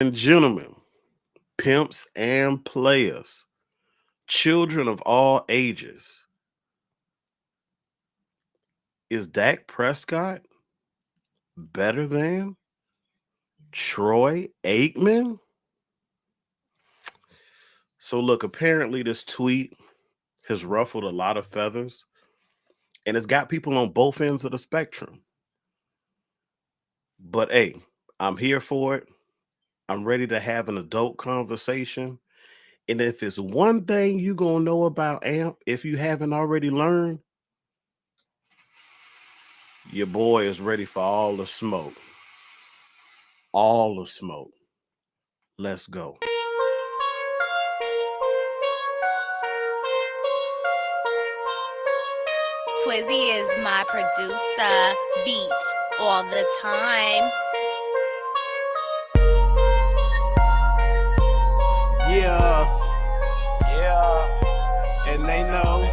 And gentlemen, pimps and players, children of all ages, is Dak Prescott better than Troy Aikman? So, look, apparently, this tweet has ruffled a lot of feathers and it's got people on both ends of the spectrum. But hey, I'm here for it. I'm ready to have an adult conversation. And if it's one thing you gonna know about AMP, if you haven't already learned, your boy is ready for all the smoke. All the smoke. Let's go. Twizzy is my producer, beats all the time. Yeah, and they know.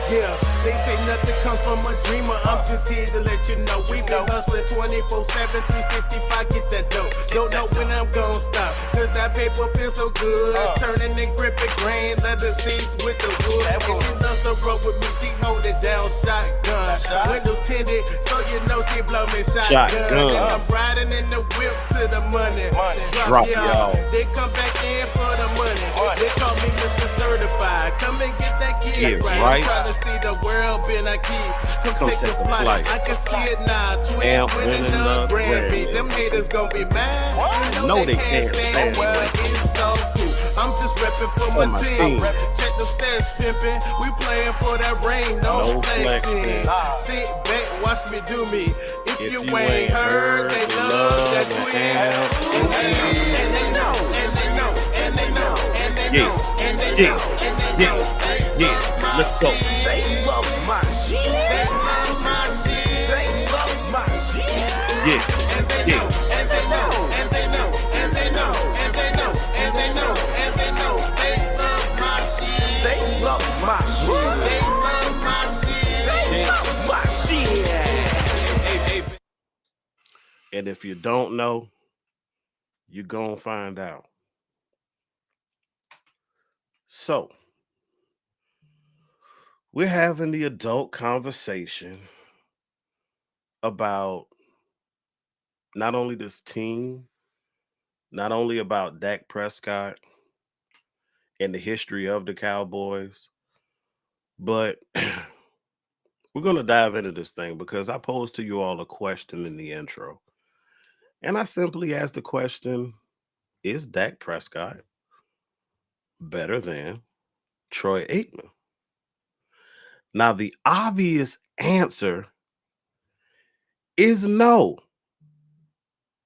Yeah. They say nothing comes from a dreamer. I'm just here to let you know we been hustling 24/7, 365. Get that dough. Don't know when I'm gonna stop, cause that paper feels so good. Turning and gripping grain, leather seats with the wood. And she loves to roll with me. She hold it down, shotgun. Windows tinted, so you know she blow me shotgun. And I'm riding in the whip to the money. Drop y'all. They come back in for the money. They call me Mr. Certified. Come and get that kid right. I'm trying to see the world been a key. Come take a flight. I can see it now. Twins winning the Grammy. Them haters gon' be mad. You know they can't stand me, but it's so cool. I'm just reppin' for my team. Check the stats, pimpin'. We playin' for that rain, no flexing. Sit back, watch me do me. If you ain't heard, they love that twin. And they know, and they know, and they know, and they know, and they know, and they know. Let's go. They love my shit. They love my shit. They love my shit. And they know, and they know, and they know, and they know, and they know, and they know, and they know. They love my shit. They love my shit. They love my shit. They love my shit. And if you don't know, you're gonna find out. So, we're having the adult conversation about not only this team, not only about Dak Prescott and the history of the Cowboys, but we're going to dive into this thing because I posed to you all a question in the intro. And I simply asked the question, is Dak Prescott better than Troy Aikman? Now, the obvious answer is no.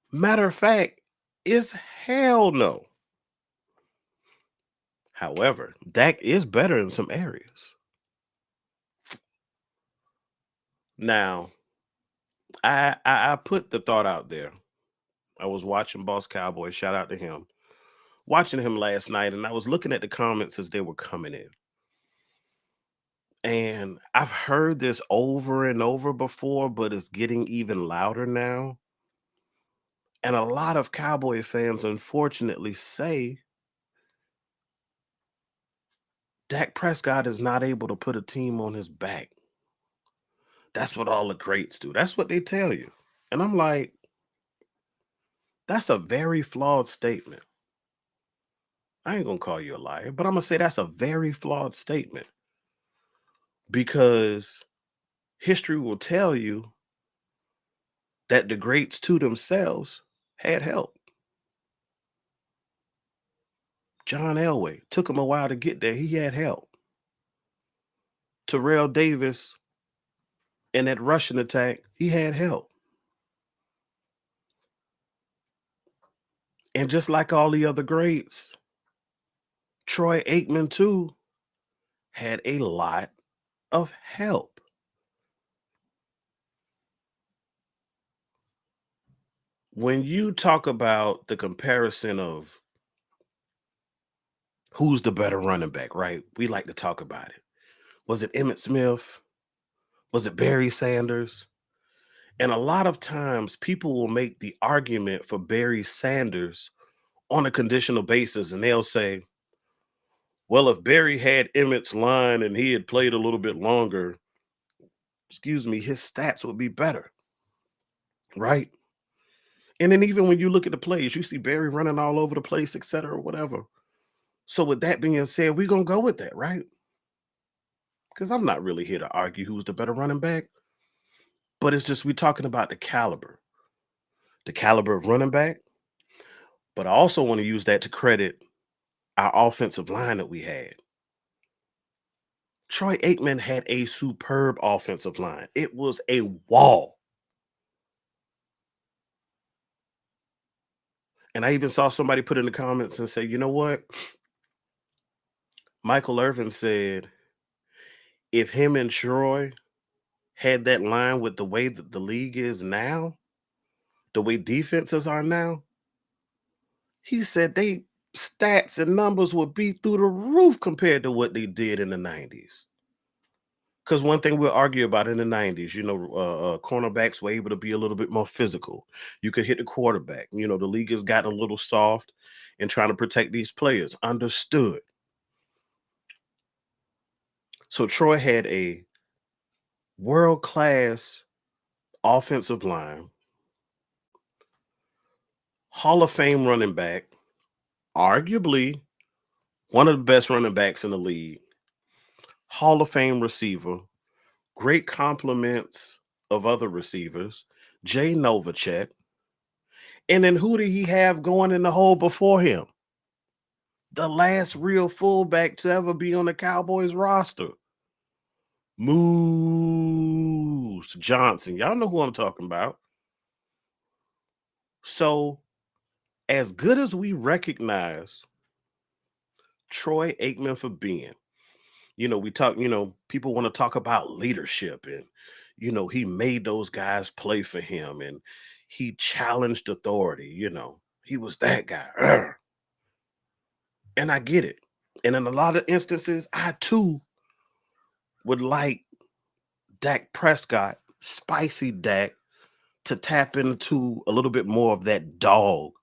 Matter of fact, is hell no. However, Dak is better in some areas. Now, I put the thought out there. I was watching Boss Cowboy, shout out to him, watching him last night, and I was looking at the comments as they were coming in. And I've heard this over and over before, but it's getting even louder now. And a lot of Cowboy fans, unfortunately, say Dak Prescott is not able to put a team on his back. That's what all the greats do. That's what they tell you. And I'm like, that's a very flawed statement. I ain't going to call you a liar, but I'm going to say that's a very flawed statement because history will tell you that the greats to themselves had help. John Elway took him a while to get there. He had help. Terrell Davis in that Russian attack, he had help. And just like all the other greats, Troy Aikman too had a lot of help. When you talk about the comparison of who's the better running back, right? We like to talk about it. Was it Emmitt Smith? Was it Barry Sanders? And a lot of times people will make the argument for Barry Sanders on a conditional basis, and they'll say, well, if Barry had Emmett's line and he had played a little bit longer, excuse me, his stats would be better, right? And then even when you look at the plays, you see Barry running all over the place, et cetera, whatever. So with that being said, we're going to go with that, right? Because I'm not really here to argue who's the better running back, but it's just we're talking about the caliber of running back. But I also want to use that to credit our offensive line that we had. Troy Aikman had a superb offensive line. It was a wall. And I even saw somebody put in the comments and say, you know what? Michael Irvin said, if him and Troy had that line with the way that the league is now, the way defenses are now, he said they stats and numbers would be through the roof compared to what they did in the 90s. Because one thing we'll argue about in the 90s, cornerbacks were able to be a little bit more physical. You could hit the quarterback. The league has gotten a little soft in trying to protect these players. Understood. So Troy had a world-class offensive line, Hall of Fame running back, arguably one of the best running backs in the league, Hall of Fame receiver, great compliments of other receivers, Jay Novacek. And then who did he have going in the hole before him? The last real fullback to ever be on the Cowboys roster, Moose Johnson. Y'all know who I'm talking about. So, as good as we recognize Troy Aikman for being, we talk, people want to talk about leadership and, he made those guys play for him and he challenged authority, he was that guy. Urgh. And I get it. And in a lot of instances, I too would like Dak Prescott, spicy Dak, to tap into a little bit more of that dog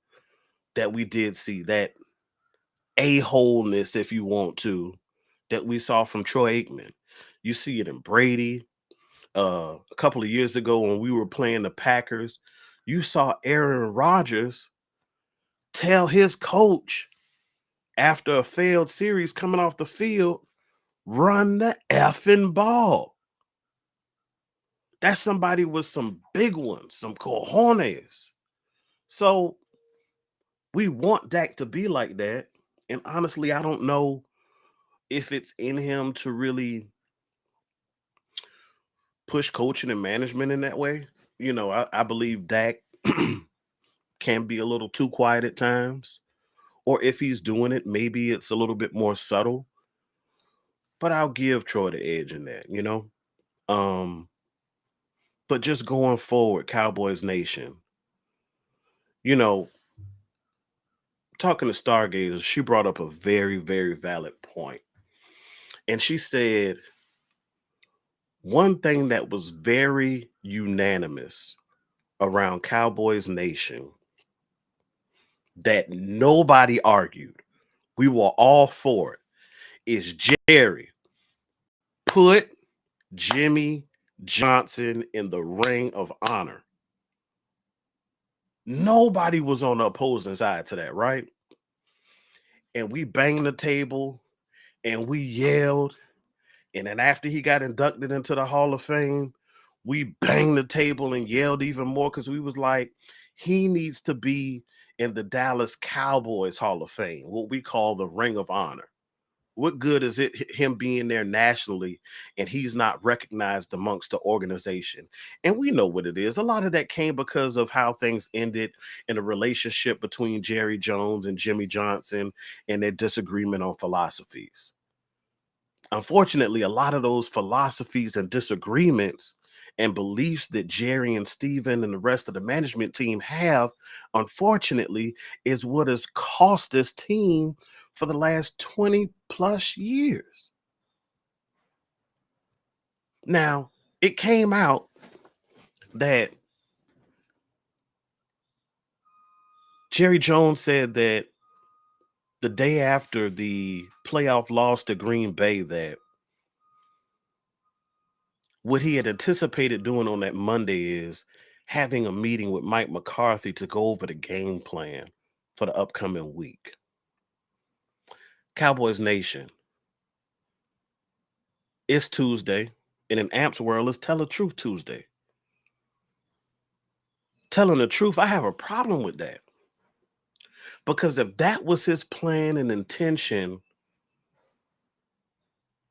that we did see, that a-holeness, if you want to, that we saw from Troy Aikman. You see it in Brady. A couple of years ago when we were playing the Packers, you saw Aaron Rodgers tell his coach after a failed series coming off the field, run the effing ball. That's somebody with some big ones, some cojones. So we want Dak to be like that. And honestly, I don't know if it's in him to really push coaching and management in that way. I believe Dak can be a little too quiet at times. Or if he's doing it, maybe it's a little bit more subtle. But I'll give Troy the edge in that, But just going forward, Cowboys Nation, talking to Stargazer, she brought up a very, very valid point. And she said, one thing that was very unanimous around Cowboys Nation that nobody argued, we were all for it, is Jerry, put Jimmy Johnson in the ring of honor. Nobody was on the opposing side to that, right? And we banged the table and we yelled. And then after he got inducted into the Hall of Fame, we banged the table and yelled even more because we was like, he needs to be in the Dallas Cowboys Hall of Fame, what we call the Ring of Honor. What good is it him being there nationally and he's not recognized amongst the organization? And we know what it is. A lot of that came because of how things ended in a relationship between Jerry Jones and Jimmy Johnson and their disagreement on philosophies. Unfortunately, a lot of those philosophies and disagreements and beliefs that Jerry and Steven and the rest of the management team have, unfortunately, is what has cost this team for the last 20 plus years. Now, it came out that Jerry Jones said that the day after the playoff loss to Green Bay, that what he had anticipated doing on that Monday is having a meeting with Mike McCarthy to go over the game plan for the upcoming week. Cowboys Nation, it's Tuesday, and in Amp's world, it's Tell the Truth Tuesday. Telling the truth, I have a problem with that. Because if that was his plan and intention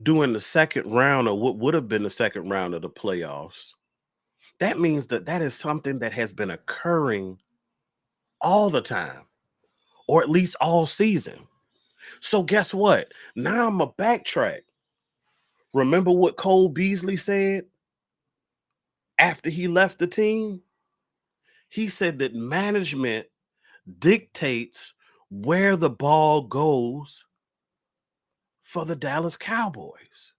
during the second round, or what would have been the second round of the playoffs, that means that that is something that has been occurring all the time, or at least all season. So guess what? Now I'm a backtrack. Remember what Cole Beasley said after he left the team? He said that management dictates where the ball goes for the Dallas Cowboys.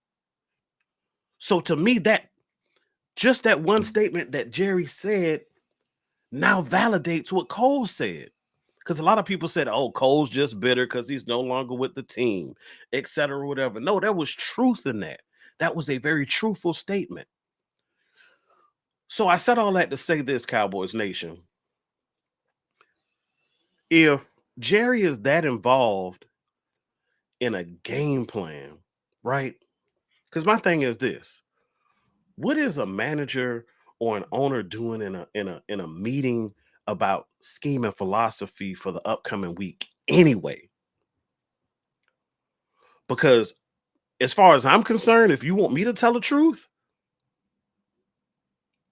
So to me, that just that one statement that Jerry said now validates what Cole said. Because a lot of people said, oh, Cole's just bitter because he's no longer with the team, et cetera, whatever. No, there was truth in that. That was a very truthful statement. So I said all that to say this, Cowboys Nation. If Jerry is that involved in a game plan, right? Because my thing is this: what is a manager or an owner doing in a meeting about scheme and philosophy for the upcoming week anyway? Because as far as I'm concerned, if you want me to tell the truth,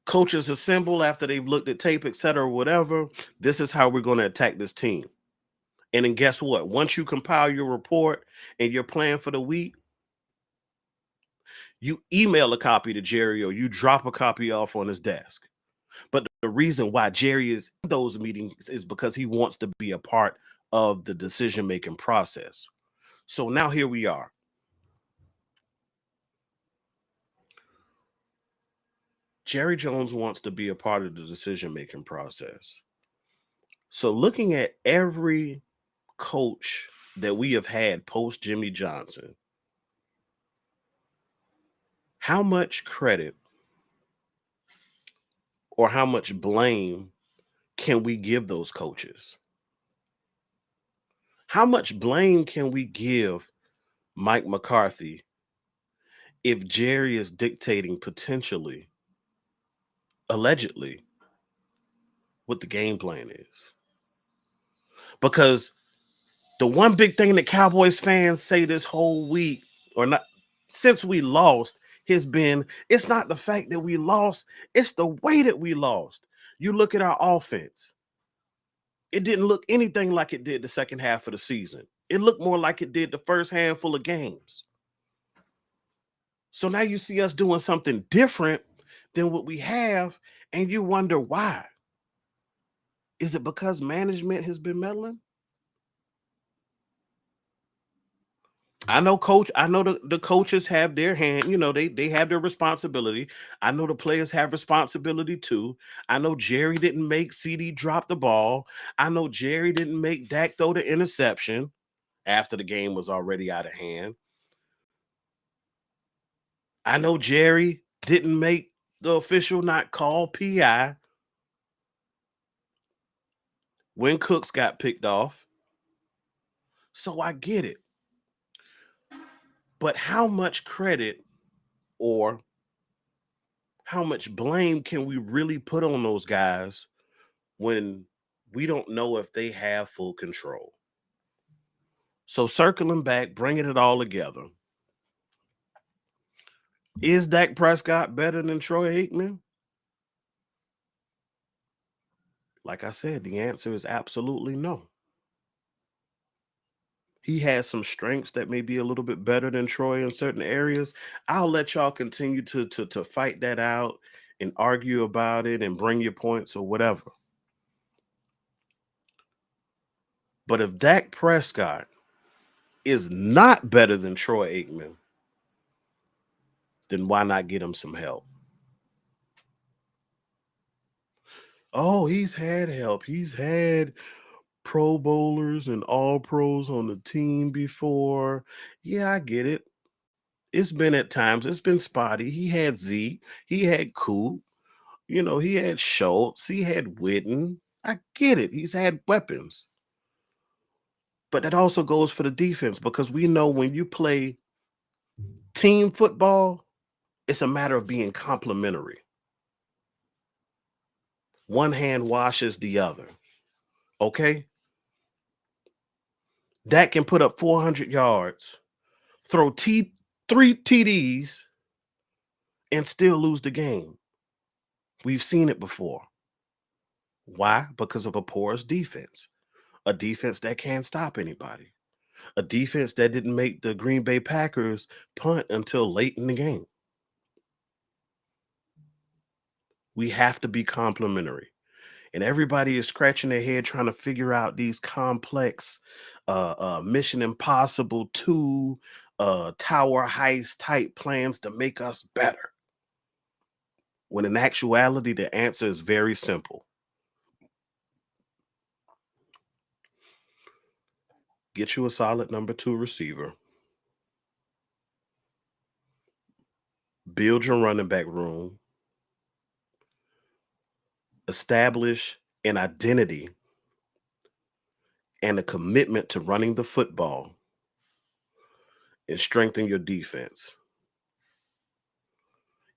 coaches assemble after they've looked at tape, et cetera, whatever. This is how we're going to attack this team. And then guess what? Once you compile your report and your plan for the week, you email a copy to Jerry or you drop a copy off on his desk. But the reason why Jerry is in those meetings is because he wants to be a part of the decision-making process. So now here we are. Jerry Jones wants to be a part of the decision-making process. So looking at every coach that we have had post Jimmy Johnson, how much credit or how much blame can we give those coaches? How much blame can we give Mike McCarthy if Jerry is dictating potentially, allegedly, what the game plan is? Because the one big thing that Cowboys fans say this whole week, or not since we lost, has been it's not the fact that we lost, it's the way that we lost. You look at our offense, it didn't look anything like it did the second half of the season. It looked more like it did the first handful of games. So now you see us doing something different than what we have, and you wonder why. Is it because management has been meddling? I know the coaches have their hand, they have their responsibility. I know the players have responsibility too. I know Jerry didn't make CD drop the ball. I know Jerry didn't make Dak throw the interception after the game was already out of hand. I know Jerry didn't make the official not call PI when Cooks got picked off. So I get it. But how much credit or how much blame can we really put on those guys when we don't know if they have full control? So circling back, bringing it all together. Is Dak Prescott better than Troy Aikman? Like I said, the answer is absolutely no. He has some strengths that may be a little bit better than Troy in certain areas. I'll let y'all continue to fight that out and argue about it and bring your points or whatever. But if Dak Prescott is not better than Troy Aikman, then why not get him some help? Oh, he's had help. He's had Pro Bowlers and All Pros on the team before. Yeah, I get it. It's been at times, it's been spotty. He had Z, he had Coop, he had Schultz, he had Witten. I get it. He's had weapons. But that also goes for the defense because we know when you play team football, it's a matter of being complementary. One hand washes the other. Okay? Dak can put up 400 yards, throw 3 TDs, and still lose the game. We've seen it before. Why? Because of a porous defense. A defense that can't stop anybody. A defense that didn't make the Green Bay Packers punt until late in the game. We have to be complementary. And everybody is scratching their head trying to figure out these complex Mission Impossible 2 tower heist type plans to make us better. When in actuality, the answer is very simple. Get you a solid number 2 receiver. Build your running back room. Establish an identity and a commitment to running the football and strengthen your defense.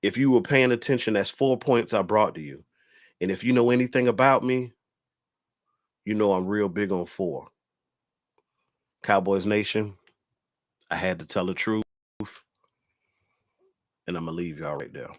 If you were paying attention, that's 4 points I brought to you. And if you know anything about me, you know I'm real big on 4. Cowboys Nation, I had to tell the truth, and I'm going to leave y'all right there.